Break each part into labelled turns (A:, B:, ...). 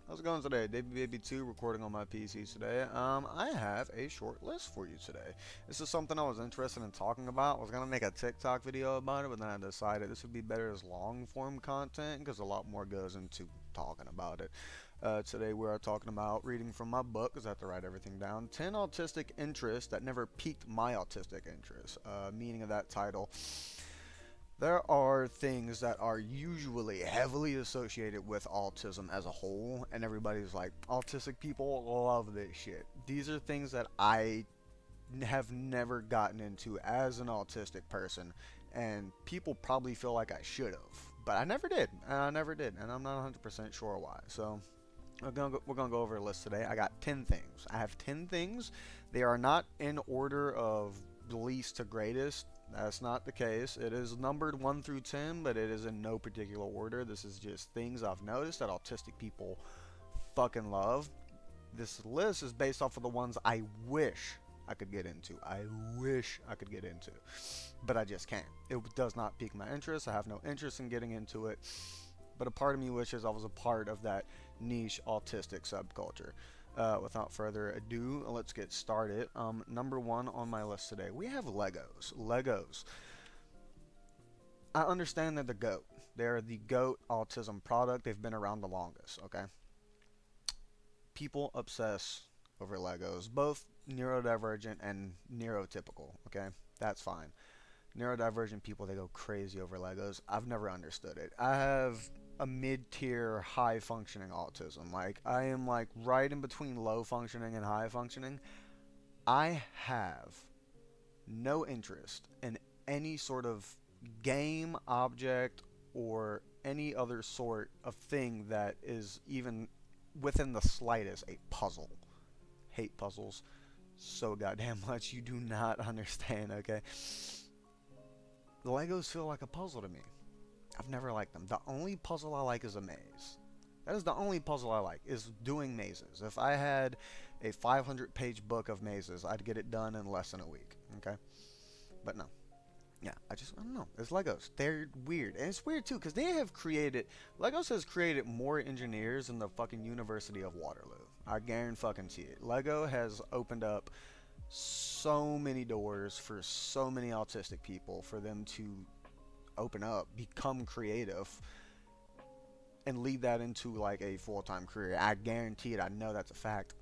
A: How's it going today? Baby 2 recording on my PC today. I have a short list for you today. This is something I was interested in talking about. I was gonna make a TikTok video about it, but then I decided this would be better as long form content because a lot more goes into talking about it. Today we are talking about reading from my book, because I have to write everything down. 10 autistic interests that never piqued my autistic interest. Meaning of that title. There are things that are usually heavily associated with autism as a whole, and everybody's like, autistic people love this shit. These are things that I have never gotten into as an autistic person, and people probably feel like I should have, but I never did, and I'm not 100% sure why. So we're gonna go over a list today. I got 10 things. I have 10 things. They are not in order of least to greatest. That's not the case. It is numbered 1 through 10, but it is in no particular order. This is just things I've noticed that autistic people fucking love. This list is based off of the ones I wish I could get into. I wish I could get into, but I just can't. It does not pique my interest. I have no interest in getting into it, but a part of me wishes I was a part of that niche autistic subculture. Without further ado, let's get started. Number 1 on my list today, we have Legos. Legos. I understand they're the GOAT. They're the GOAT autism product. They've been around the longest, okay? People obsess over Legos, both neurodivergent and neurotypical, okay? That's fine. Neurodivergent people, they go crazy over Legos. I've never understood it. I have a mid-tier high functioning autism. Like, I am like right in between low functioning and high functioning. I have no interest in any sort of game, object, or any other sort of thing that is even within the slightest a puzzle. Hate puzzles so goddamn much. You do not understand, okay? The Legos feel like a puzzle to me. I've never liked them. The only puzzle I like is a maze. That is the only puzzle I like, is doing mazes. If I had a 500-page book of mazes, I'd get it done in less than a week, okay? But no. Yeah, I don't know. It's Legos. They're weird. And it's weird, too, because Legos has created more engineers than the fucking University of Waterloo. I guarantee it. Lego has opened up so many doors for so many autistic people for them to open up, become creative, and lead that into like a full-time career. I guarantee it. I know that's a fact.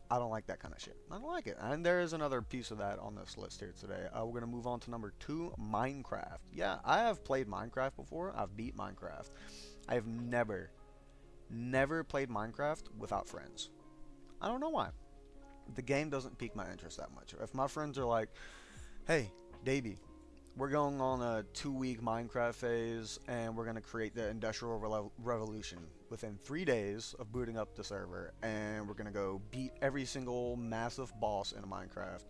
A: I don't like that kind of shit. I don't like it. And there is another piece of that on this list here today. We're going to move on to number 2, Minecraft. Yeah, I have played Minecraft before. I've beat Minecraft. I have never played Minecraft without friends. I don't know why. The game doesn't pique my interest that much. If my friends are like, hey, Davey, we're going on a 2-week Minecraft phase, and we're going to create the Industrial Revolution within 3 days of booting up the server, and we're going to go beat every single massive boss in Minecraft,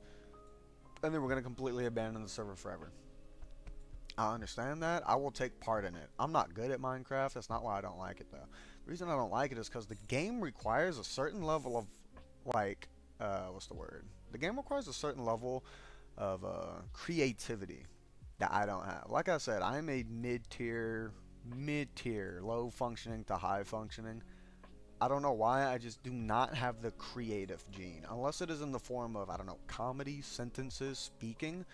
A: and then we're going to completely abandon the server forever. I understand that. I will take part in it. I'm not good at Minecraft. That's not why I don't like it, though. The reason I don't like it is because the game requires a certain level of, like, what's the word? The game requires a certain level of creativity that I don't have. Like I said, I'm a mid-tier, low functioning to high functioning. I don't know why, I just do not have the creative gene. Unless it is in the form of, I don't know, comedy, sentences, speaking.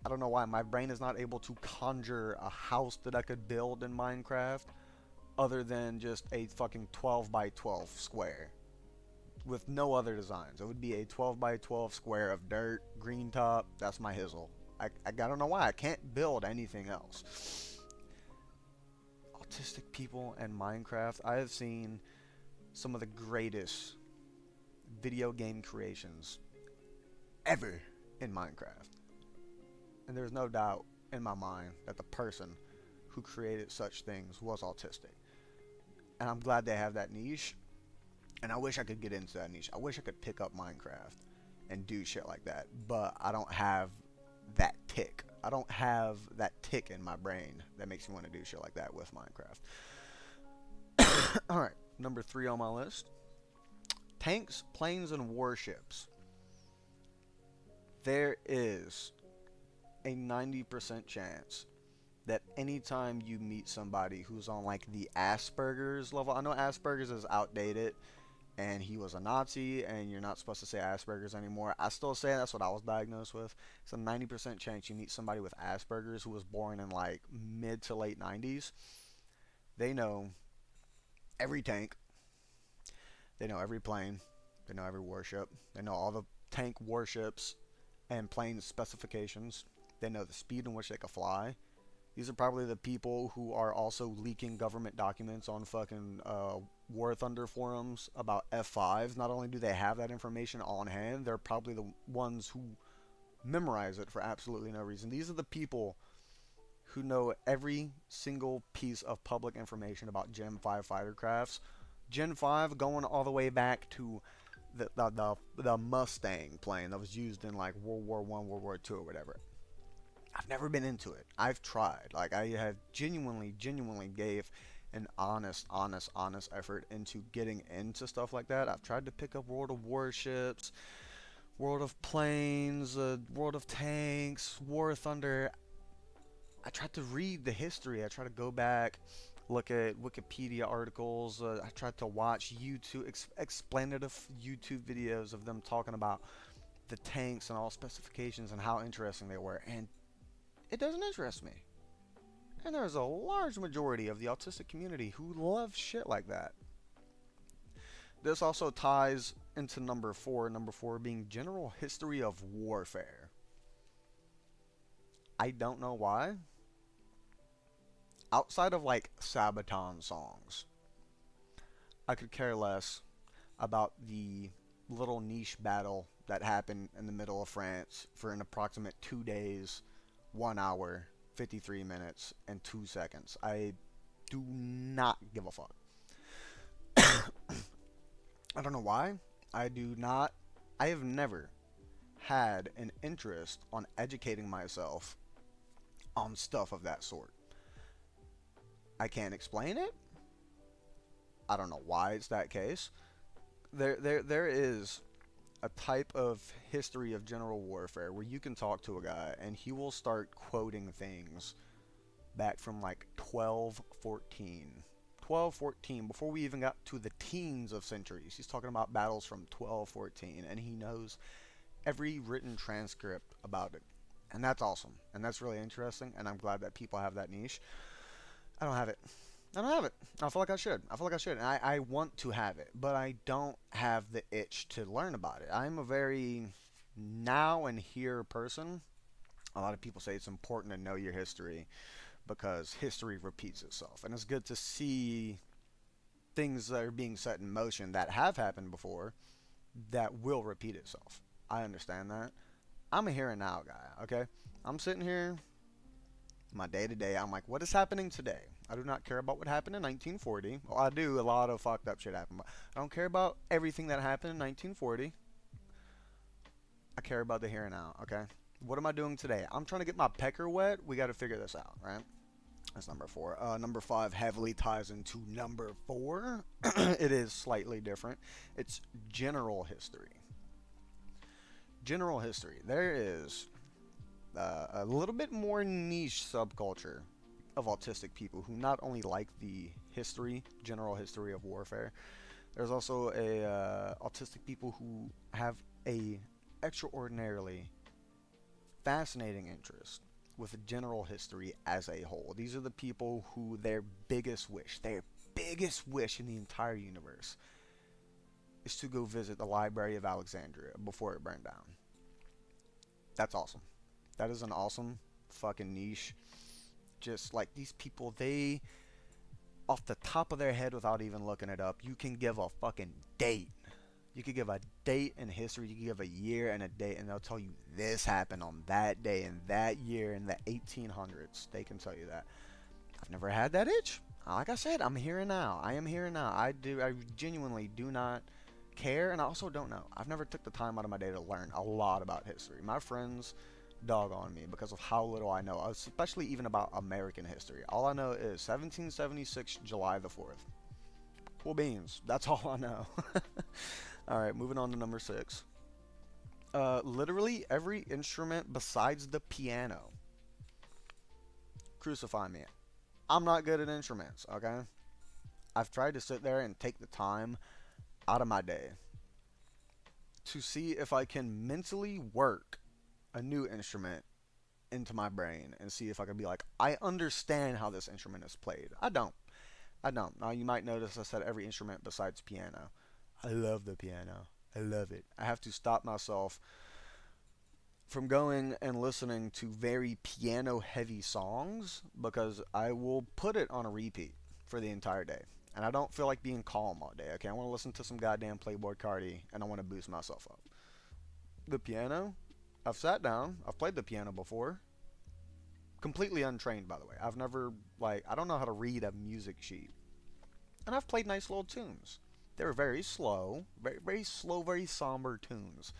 A: I don't know why my brain is not able to conjure a house that I could build in Minecraft other than just a fucking 12 by 12 square with no other designs. It would be a 12 by 12 square of dirt, green top. That's my hizzle. I don't know why. I can't build anything else. Autistic people and Minecraft. I have seen some of the greatest video game creations ever in Minecraft. And there's no doubt in my mind that the person who created such things was autistic. And I'm glad they have that niche. And I wish I could get into that niche. I wish I could pick up Minecraft and do shit like that. But I don't have that tick. I don't have that tick in my brain that makes me want to do shit like that with Minecraft. Alright, number 3 on my list. Tanks, planes, and warships. There is a 90% chance that anytime you meet somebody who's on like the Asperger's level, I know Asperger's is outdated and he was a Nazi and you're not supposed to say Asperger's anymore. I still say that's what I was diagnosed with. It's a 90% chance you meet somebody with Asperger's who was born in like mid to late 90s. They know every tank, they know every plane, they know every warship, they know all the tank warships and plane specifications. They know the speed in which they can fly. These are probably the people who are also leaking government documents on fucking War Thunder forums about F5s. Not only do they have that information on hand, they're probably the ones who memorize it for absolutely no reason. These are the people who know every single piece of public information about Gen 5 fighter crafts. Gen 5 going all the way back to the Mustang plane that was used in like World War One, World War Two, or whatever. I've never been into it. I've tried. Like I have genuinely gave an honest effort into getting into stuff like that. I've tried to pick up World of Warships, World of Planes, World of Tanks, War Thunder. I tried to read the history. I tried to go back, look at Wikipedia articles. I tried to watch YouTube explanative YouTube videos of them talking about the tanks and all specifications and how interesting they were, and it doesn't interest me. And there's a large majority of the autistic community who love shit like that. This also ties into number four being general history of warfare. I don't know why. Outside of like Sabaton songs, I could care less about the little niche battle that happened in the middle of France for an approximate 2 days, 1 hour, 53 minutes, and 2 seconds. I do not give a fuck. I don't know why. I do not. I have never had an interest on educating myself on stuff of that sort. I can't explain it. I don't know why it's that case. There is a type of history of general warfare where you can talk to a guy and he will start quoting things back from like 1214 before we even got to the teens of centuries. He's talking about battles from 1214 and he knows every written transcript about it, and that's awesome and that's really interesting, and I'm glad that people have that niche. I don't have it. I don't have it. I feel like I should. And I want to have it, but I don't have the itch to learn about it. I'm a very now and here person. A lot of people say it's important to know your history because history repeats itself. And it's good to see things that are being set in motion that have happened before that will repeat itself. I understand that. I'm a here and now guy, okay? I'm sitting here, my day to day, I'm like, what is happening today? I do not care about what happened in 1940. Well, I do. A lot of fucked up shit happened, but I don't care about everything that happened in 1940. I care about the here and now, okay? What am I doing today? I'm trying to get my pecker wet. We got to figure this out, right? That's number four. Number five heavily ties into number four. It is slightly different. It's general history. General history. There is a little bit more niche subculture of autistic people who not only like the history, general history of warfare. There's also a autistic people who have a extraordinarily fascinating interest with general history as a whole. These are the people who their biggest wish in the entire universe is to go visit the Library of Alexandria before it burned down. That's awesome. That is an awesome fucking niche. Just like these people, they, off the top of their head without even looking it up, you can give a fucking date. You could give a date in history, you could give a year and a date, and they'll tell you this happened on that day in that year in the 1800s. They can tell you that. I've never had that itch. Like I said, I'm here and now. I am here and now. I genuinely do not care, and I also don't know. I've never took the time out of my day to learn a lot about history. My friends dog on me because of how little I know, especially even about American history. All I know is 1776, July the 4th. Cool beans. That's all I know. Alright, moving on to number 6. Literally every instrument besides the piano. crucify me. I'm not good at instruments, okay? I've tried to sit there and take the time out of my day to see if I can mentally work a new instrument into my brain and see if I can be like, I understand how this instrument is played. I don't. I don't. Now, you might notice I said every instrument besides piano. I love the piano. I love it. I have to stop myself from going and listening to very piano heavy songs because I will put it on a repeat for the entire day. And I don't feel like being calm all day. Okay, I want to listen to some goddamn Playboy Cardi and I want to boost myself up. The piano, I've sat down, I've played the piano before. Completely untrained, by the way. I've never, like, I don't know how to read a music sheet. And I've played nice little tunes. They were very slow, very slow, very somber tunes.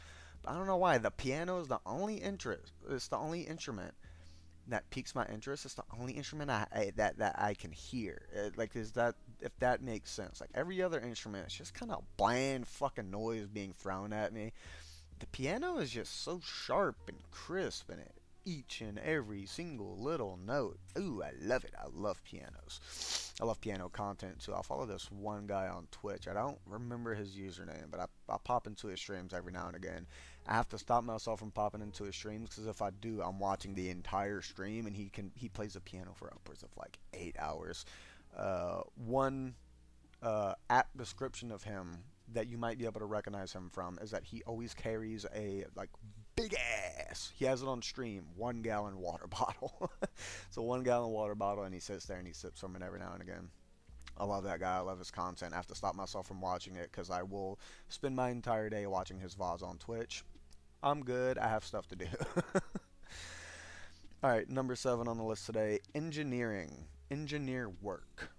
A: But I don't know why. The piano is the only interest. It's the only instrument that piques my interest. It's the only instrument that I can hear. Is that, if that makes sense? Like every other instrument, it's just kind of bland fucking noise being thrown at me. The piano is just so sharp and crisp in it. Each and every single little note. Ooh, I love it. I love pianos. I love piano content too. I follow this one guy on Twitch. I don't remember his username, but I pop into his streams every now and again. I have to stop myself from popping into his streams because if I do, I'm watching the entire stream and he plays the piano for upwards of like 8 hours. One app description of him that you might be able to recognize him from is that he always carries a like big ass. He has it on stream, 1 gallon water bottle. So 1 gallon water bottle, and he sits there and he sips from it every now and again. I love that guy. I love his content. I have to stop myself from watching it because I will spend my entire day watching his VODs on Twitch. I'm good. I have stuff to do. All right, number 7 on the list today: engineering, engineer work.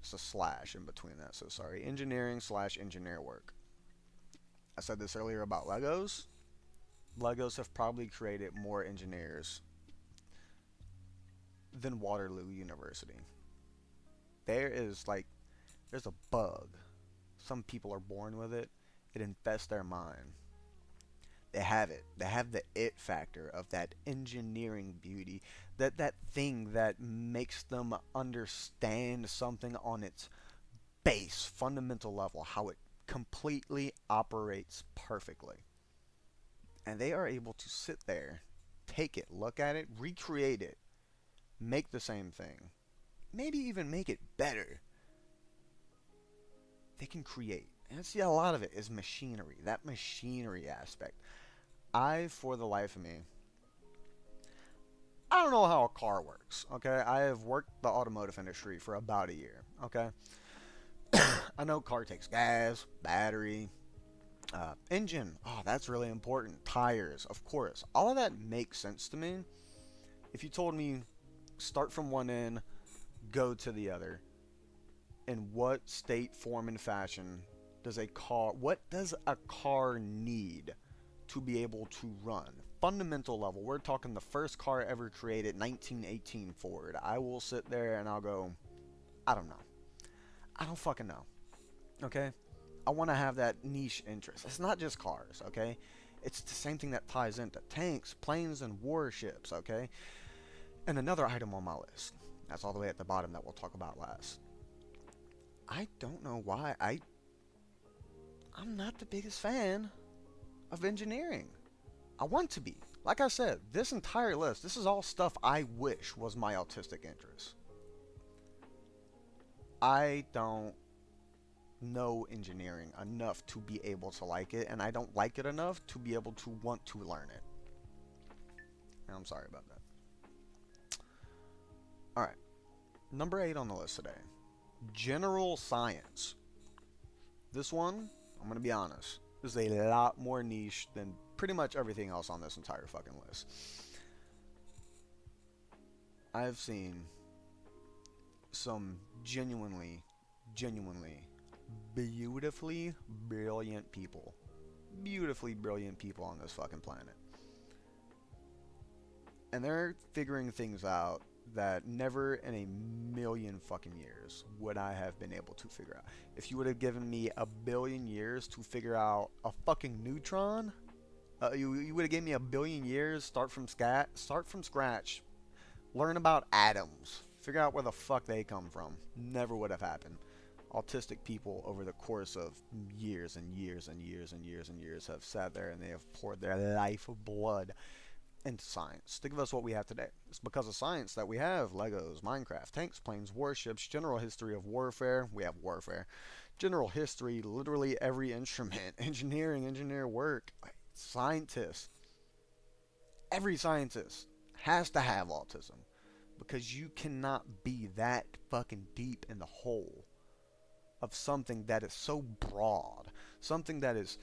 A: It's a slash in between that, so sorry. Engineering / engineer work. I said this earlier about Legos. Legos have probably created more engineers than Waterloo University. There's a bug. Some people are born with it. It infests their mind. They have it. They have the it factor of that engineering beauty. That thing that makes them understand something on its base, fundamental level, how it completely operates perfectly. And they are able to sit there, take it, look at it, recreate it, make the same thing, maybe even make it better. They can create. And see, a lot of it is machinery, that machinery aspect. For the life of me, I don't know how a car works, okay? I have worked the automotive industry for about a year, okay? I know car takes gas, battery, engine. Oh, that's really important. Tires, of course. All of that makes sense to me. If you told me start from one end, go to the other, in what state, form, and fashion what does a car need to be able to run? Fundamental level. We're talking the first car ever created, 1918 Ford. I will sit there and I'll go, I don't know. I don't fucking know. Okay? I want to have that niche interest. It's not just cars, okay? It's the same thing that ties into tanks, planes, and warships, okay? And another item on my list. That's all the way at the bottom that we'll talk about last. I don't know why I'm not the biggest fan of engineering. I want to be. Like I said, this entire list, this is all stuff I wish was my autistic interest. I don't know engineering enough to be able to like it, and I don't like it enough to be able to want to learn it. And I'm sorry about that. Alright. Number 8 on the list today. General science. This one, I'm going to be honest, is a lot more niche than pretty much everything else on this entire fucking list. I've seen some genuinely beautifully brilliant people. Beautifully brilliant people on this fucking planet. And they're figuring things out that never in a million fucking years would I have been able to figure out. If you would have given me 1 billion years to figure out a fucking neutron, you would have given me 1 billion years, start from scratch, Learn about atoms. Figure out where the fuck they come from. Never would have happened. Autistic people over the course of years and years and years and years and years have sat there and they have poured their life of blood into science to give us what we have today. It's because of science that we have Legos, Minecraft, tanks, planes, warships, general history of warfare. We have warfare. General history, literally every instrument, engineering, engineer work, scientists. Every scientist has to have autism because you cannot be that fucking deep in the hole of something that is so broad, something that is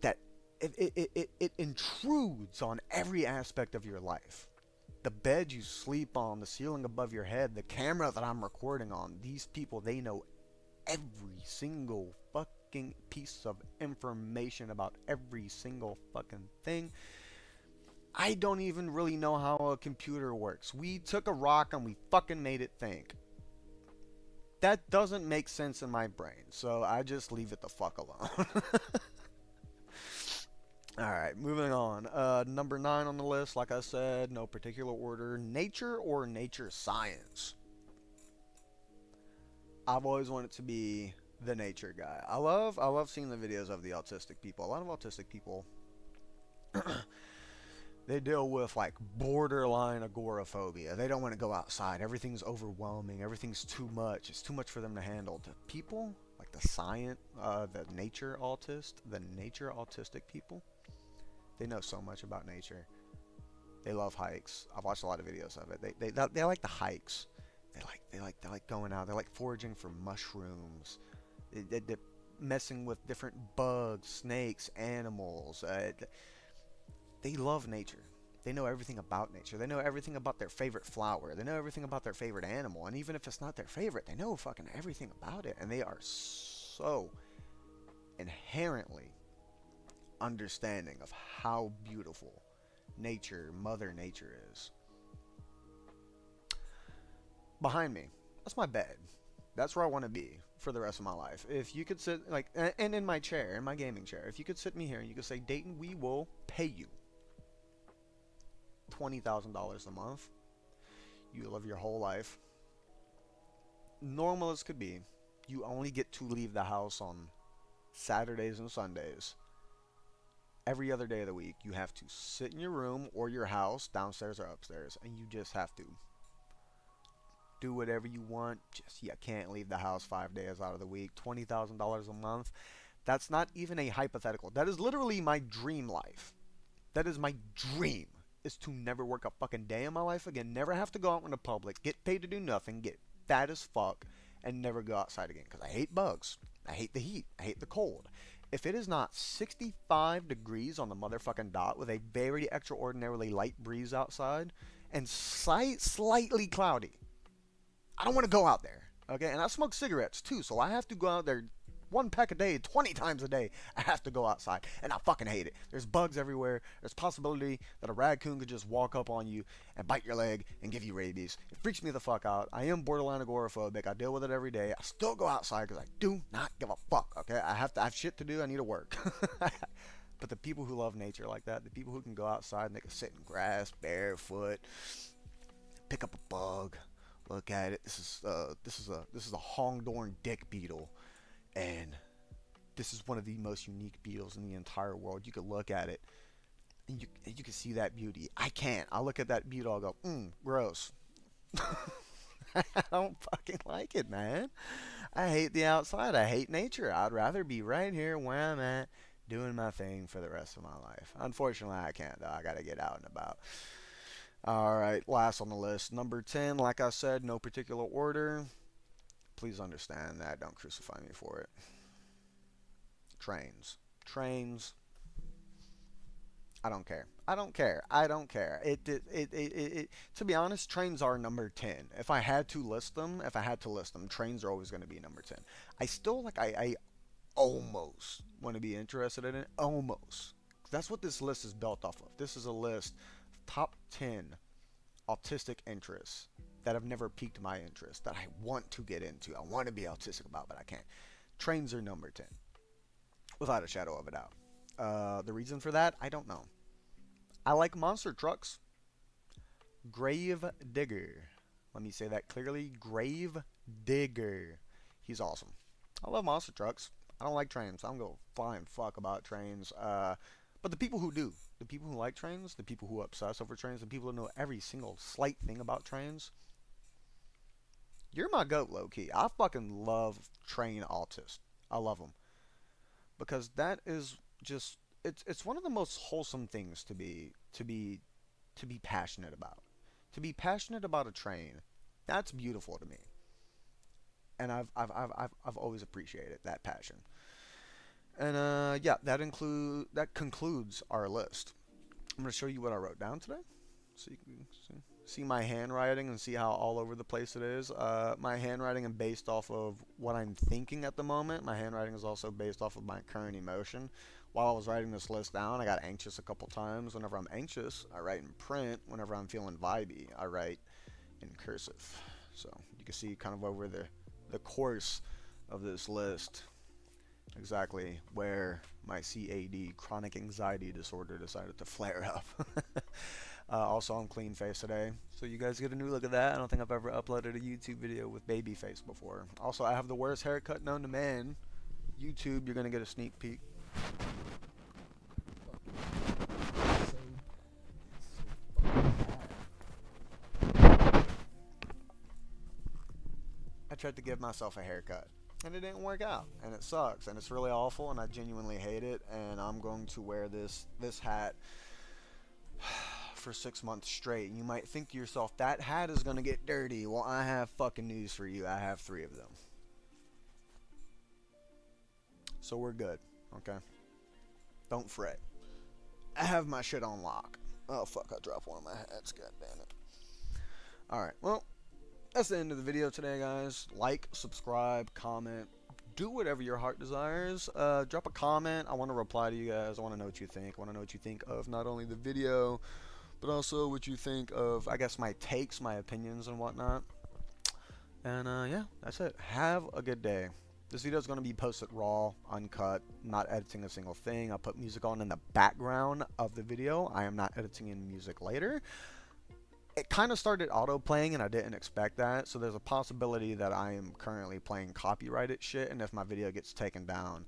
A: that it intrudes on every aspect of your life. The bed you sleep on, the ceiling above your head, the camera that I'm recording on, these people, they know every single fucking piece of information about every single fucking thing. I don't even really know how a computer works. We took a rock and we fucking made it think. That doesn't make sense in my brain, so I just leave it the fuck alone. Alright, moving on. Number 9 on the list, like I said, no particular order. Nature or nature science? I've always wanted to be the nature guy. I love seeing the videos of the autistic people. A lot of autistic people they deal with like borderline agoraphobia. They don't want to go outside. Everything's overwhelming. Everything's too much. It's too much for them to handle. The people like the the nature autistic people, they know so much about nature. They love hikes. I've watched a lot of videos of it. They like the hikes. They like going out. They like foraging for mushrooms. They're messing with different bugs, snakes, animals. They love nature. They know everything about nature. They know everything about their favorite flower. They know everything about their favorite animal. And even if it's not their favorite, they know fucking everything about it. And they are so inherently understanding of how beautiful nature, Mother Nature is. Behind me, that's my bed. That's where I want to be for the rest of my life. If you could sit, like, and in my chair, in my gaming chair, if you could sit me here and you could say, Dayton, we will pay you $20,000 a month. You live your whole life. Normal as could be. You only get to leave the house on Saturdays and Sundays. Every other day of the week, you have to sit in your room or your house, downstairs or upstairs, and you just have to do whatever you want. Just you can't leave the house 5 days out of the week. $20,000 a month. That's not even a hypothetical. That is literally my dream life. That is my dream. Is to never work a fucking day in my life again. Never have to go out in the public. Get paid to do nothing. Get fat as fuck. And never go outside again. Because I hate bugs. I hate the heat. I hate the cold. If it is not 65 degrees on the motherfucking dot with a very extraordinarily light breeze outside and slightly cloudy, I don't want to go out there. Okay? And I smoke cigarettes too. So I have to go out there 1 pack a day, 20 times a day. I have to go outside, and I fucking hate it. There's bugs everywhere. There's possibility that a raccoon could just walk up on you and bite your leg and give you rabies. It freaks me the fuck out. I am borderline agoraphobic. I deal with it every day. I still go outside because I do not give a fuck. Okay, I have shit to do. I need to work. But the people who love nature like that, the people who can go outside and they can sit in grass barefoot, pick up a bug, look at it. This is a Hongdorn dick beetle. And this is one of the most unique beetles in the entire world. You could look at it, and you can see that beauty. I can't. I look at that beetle, I go, gross. I don't fucking like it, man. I hate the outside. I hate nature. I'd rather be right here where I'm at, doing my thing for the rest of my life. Unfortunately, I can't, though. I gotta get out and about. Alright, last on the list. Number 10, like I said, no particular order. Please understand that. Don't crucify me for it. Trains. Trains. I don't care. I don't care. I don't care. To be honest, trains are number 10. If I had to list them, trains are always going to be number 10. I still, I almost want to be interested in it. Almost. That's what this list is built off of. This is a list of top 10 autistic interests that have never piqued my interest, that I want to get into. I want to be autistic about, but I can't. Trains are number 10. Without a shadow of a doubt. The reason for that, I don't know. I like monster trucks. Grave Digger. Let me say that clearly. Grave Digger. He's awesome. I love monster trucks. I don't like trains. I don't go flying fuck about trains. But the people who do, the people who like trains, the people who obsess over trains, the people who know every single slight thing about trains, you're my goat, low key. I fucking love train autists. I love them because that is just it's one of the most wholesome things to be passionate about. To be passionate about a train, that's beautiful to me, and I've always appreciated that passion. And yeah, that concludes our list. I'm gonna show you what I wrote down today, so you can see my handwriting and see how all over the place it is. My handwriting is based off of what I'm thinking at the moment. My handwriting is also based off of my current emotion. While I was writing this list down, I got anxious a couple times. Whenever I'm anxious, I write in print. Whenever I'm feeling vibey, I write in cursive. So you can see kind of over the course of this list exactly where my CAD, chronic anxiety disorder, decided to flare up. Also, I'm clean face today, so you guys get a new look at that. I don't think I've ever uploaded a YouTube video with baby face before. Also, I have the worst haircut known to man. YouTube, you're gonna get a sneak peek. I tried to give myself a haircut, and it didn't work out, and it sucks, and it's really awful, and I genuinely hate it. And I'm going to wear this hat for 6 months straight. And you might think to yourself, that hat is gonna get dirty. Well, I have fucking news for you. I have 3 of them, so we're good. Okay, don't fret. I have my shit on lock. Oh fuck! I dropped one of my hats. God damn it. All right. Well, that's the end of the video today, guys. Like, subscribe, comment, do whatever your heart desires. Drop a comment. I want to reply to you guys. I want to know what you think. I want to know what you think of not only the video, but also what you think of, I guess, my takes, my opinions, and whatnot. And yeah, that's it. Have a good day. This video is going to be posted raw, uncut, not editing a single thing. I'll put music on in the background of the video. I am not editing in music later. It kind of started auto playing and I didn't expect that, so there's a possibility that I am currently playing copyrighted shit, and if my video gets taken down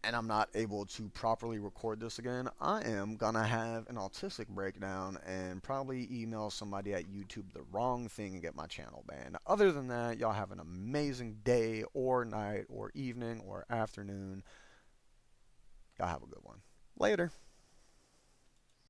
A: and I'm not able to properly record this again, I am gonna have an autistic breakdown and probably email somebody at YouTube the wrong thing and get my channel banned. Other than that, y'all have an amazing day or night or evening or afternoon. Y'all have a good one. Later.